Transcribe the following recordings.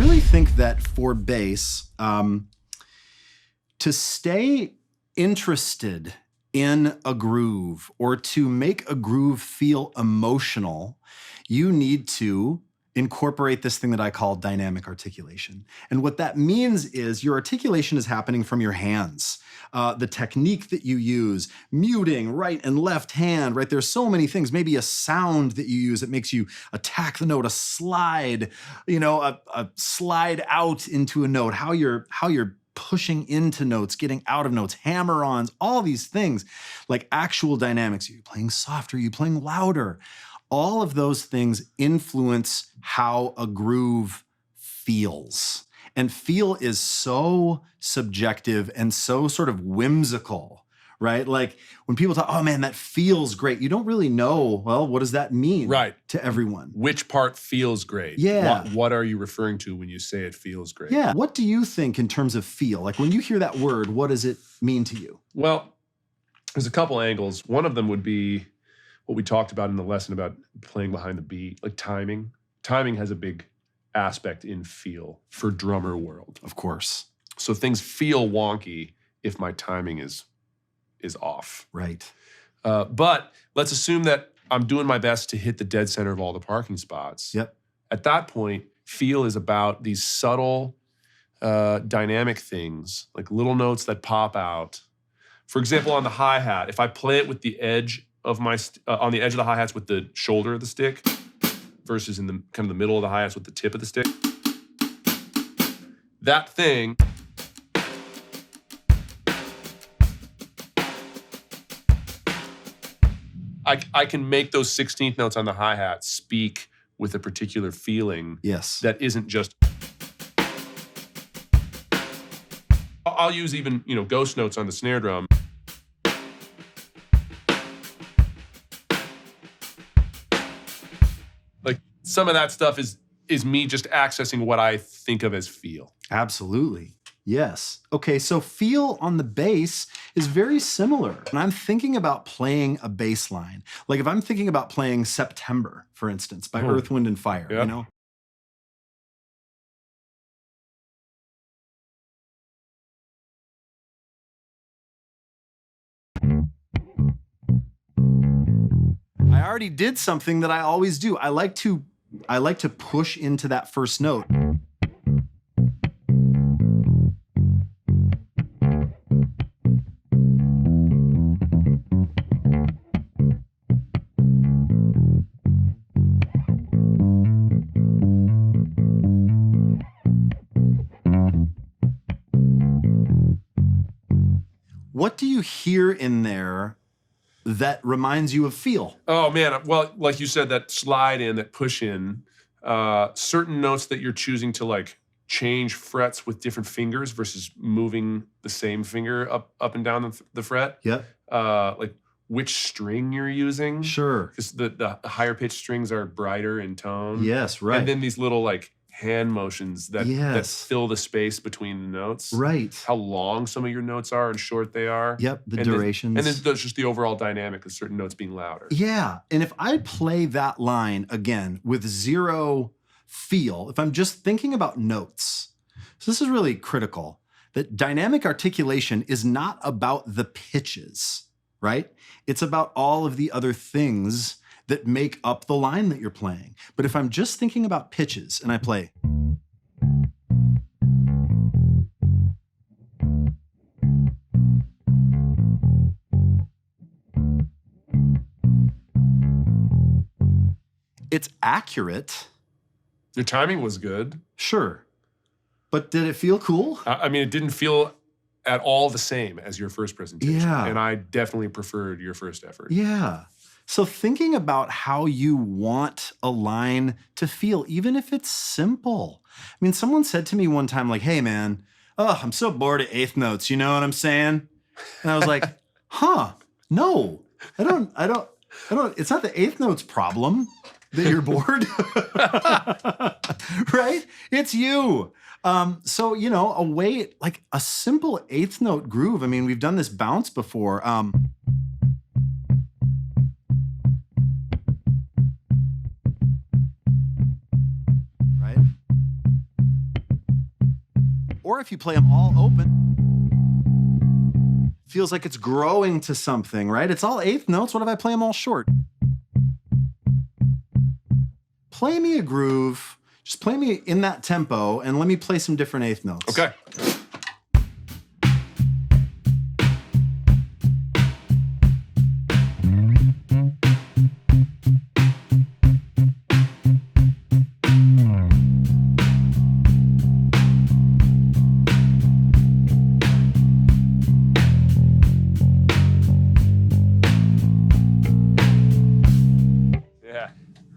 really think that for bass, to stay interested in a groove or to make a groove feel emotional, you need to incorporate this thing that I call dynamic articulation. And what that means is your articulation is happening from your hands. The technique that you use, muting right and left hand, right? There's so many things, maybe a sound that you use that makes you attack the note, a slide, a slide out into a note, how you're pushing into notes, getting out of notes, hammer-ons, all these things, like actual dynamics. Are you playing softer? Are you playing louder? All of those things influence how a groove feels. And feel is so subjective and so sort of whimsical, right? Like when people talk, oh man, that feels great. You don't really know, well, what does that mean to everyone? Which part feels great? Yeah. What are you referring to when you say it feels great? Yeah. What do you think in terms of feel? Like when you hear that word, what does it mean to you? Well, there's a couple angles. One of them would be what we talked about in the lesson about playing behind the beat, like timing. Timing has a big aspect in feel for drummer world. Of course. So things feel wonky if my timing is off. Right. But let's assume that I'm doing my best to hit the dead center of all the parking spots. Yep. At that point, feel is about these subtle dynamic things, like little notes that pop out. For example, on the hi-hat, if I play it with the edge of my on the edge of the hi-hats with the shoulder of the stick versus in the kind of the middle of the hi-hats with the tip of the stick, that thing I can make those 16th notes on the hi-hat speak with a particular feeling. Yes. That isn't just. I'll use even, ghost notes on the snare drum. Like some of that stuff is me just accessing what I think of as feel. Absolutely. Yes. Okay, so feel on the bass is very similar. When I'm thinking about playing a bass line, like if I'm thinking about playing September, for instance, by Earth, Wind, and Fire, I already did something that I always do. I like to push into that first note. What do you hear in there that reminds you of feel? Oh man, well, like you said, that slide in, that push in, certain notes that you're choosing to like change frets with different fingers versus moving the same finger up and down the fret. Yeah. Like which string you're using. Sure. Because the higher pitched strings are brighter in tone. Yes, right. And then these little like hand motions that fill the space between the notes. Right. How long some of your notes are and short they are. Yep, the durations. And then there's just the overall dynamic of certain notes being louder. Yeah, and if I play that line again with zero feel, if I'm just thinking about notes, so this is really critical, that dynamic articulation is not about the pitches, right? It's about all of the other things that make up the line that you're playing. But if I'm just thinking about pitches and I play, it's accurate. Your timing was good. Sure. But did it feel cool? I mean, it didn't feel at all the same as your first presentation. Yeah. And I definitely preferred your first effort. Yeah. So thinking about how you want a line to feel, even if it's simple. I mean, someone said to me one time, like, hey man, I'm so bored of eighth notes, you know what I'm saying? And I was like, no, I don't, it's not the eighth notes problem that you're bored, right? It's you. So, a way, like a simple eighth note groove. I mean, we've done this bounce before. Right? Or if you play them all open, feels like it's growing to something, right? It's all eighth notes. What if I play them all short? Play me a groove, just play me in that tempo, and let me play some different eighth notes. Okay.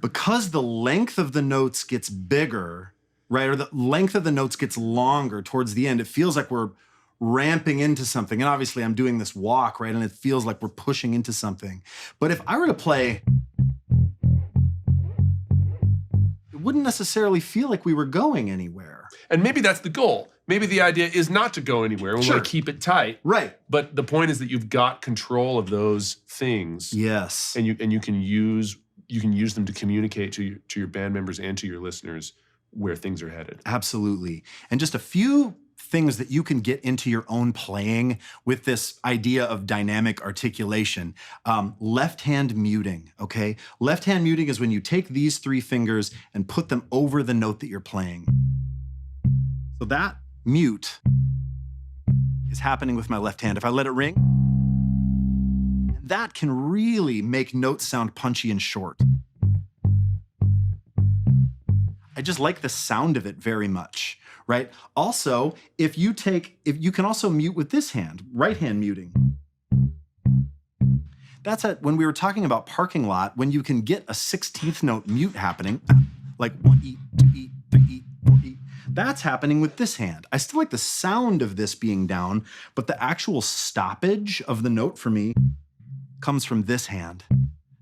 Because the length of the notes gets bigger, right, or the length of the notes gets longer towards the end, it feels like we're ramping into something. And obviously I'm doing this walk, right, and it feels like we're pushing into something. But if I were to play, it wouldn't necessarily feel like we were going anywhere. And maybe that's the goal. Maybe the idea is not to go anywhere. We want to keep it tight. Right. But the point is that you've got control of those things. Yes. And you can use them to communicate to your band members and to your listeners where things are headed. Absolutely. And just a few things that you can get into your own playing with this idea of dynamic articulation. Left hand muting, okay? Left hand muting is when you take these three fingers and put them over the note that you're playing. So that mute is happening with my left hand. If I let it ring, that can really make notes sound punchy and short. I just like the sound of it very much, right? Also, if you can also mute with this hand, right hand muting. That's when we were talking about parking lot, when you can get a 16th note mute happening, like 1E, 2E, 3E, 4E. That's happening with this hand. I still like the sound of this being down, but the actual stoppage of the note for me comes from this hand.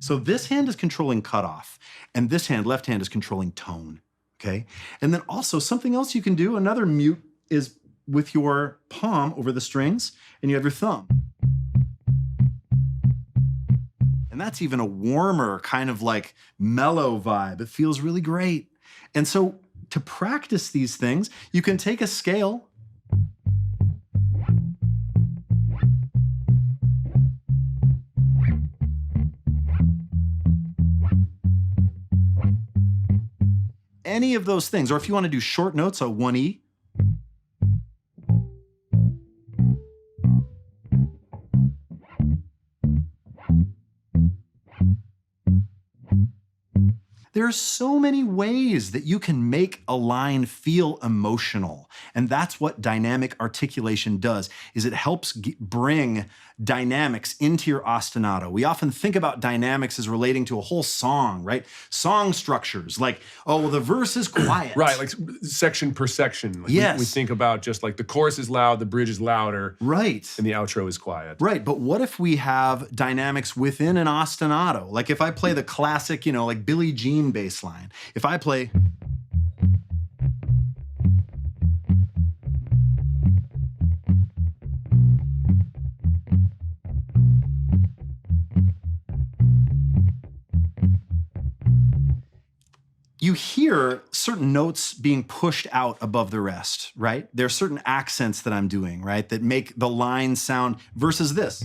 So this hand is controlling cutoff, and this hand, left hand, is controlling tone, okay? And then also something else you can do, another mute, is with your palm over the strings, and you have your thumb. And that's even a warmer, kind of like mellow vibe. It feels really great. And so to practice these things, you can take a scale. Any of those things, or if you want to do short notes, a 1E. There are so many ways that you can make a line feel emotional. And that's what dynamic articulation does, is it helps bring dynamics into your ostinato. We often think about dynamics as relating to a whole song, right? Song structures, like, oh, well, the verse is quiet. Right, like section per section. Like yes. We think about just like the chorus is loud, the bridge is louder. Right. And the outro is quiet. Right, but what if we have dynamics within an ostinato? Like if I play the classic, like Billie Jean bass line. If I play... You hear certain notes being pushed out above the rest, right? There are certain accents that I'm doing, right, that make the line sound versus this.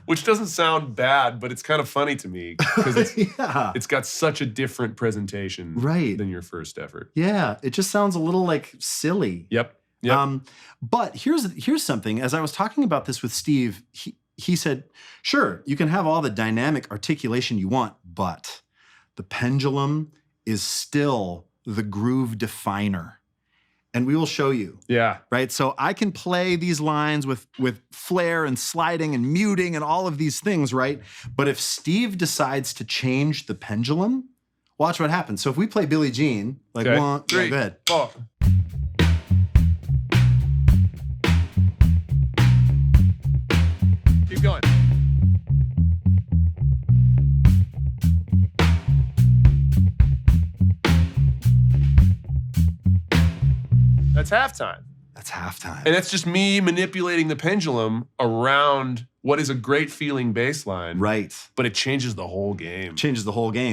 Which doesn't sound bad, but it's kind of funny to me because it's got such a different presentation than your first effort. Yeah, it just sounds a little like silly. Yep. But here's something. As I was talking about this with Steve, he said, sure, you can have all the dynamic articulation you want, but the pendulum is still the groove definer. And we will show you. Yeah. Right? So I can play these lines with flair and sliding and muting and all of these things, right? But if Steve decides to change the pendulum, watch what happens. So if we play Billie Jean, like 1, 3, go ahead. 4. Keep going. That's halftime. That's halftime. And that's just me manipulating the pendulum around what is a great feeling bass line. Right. But it changes the whole game. Changes the whole game.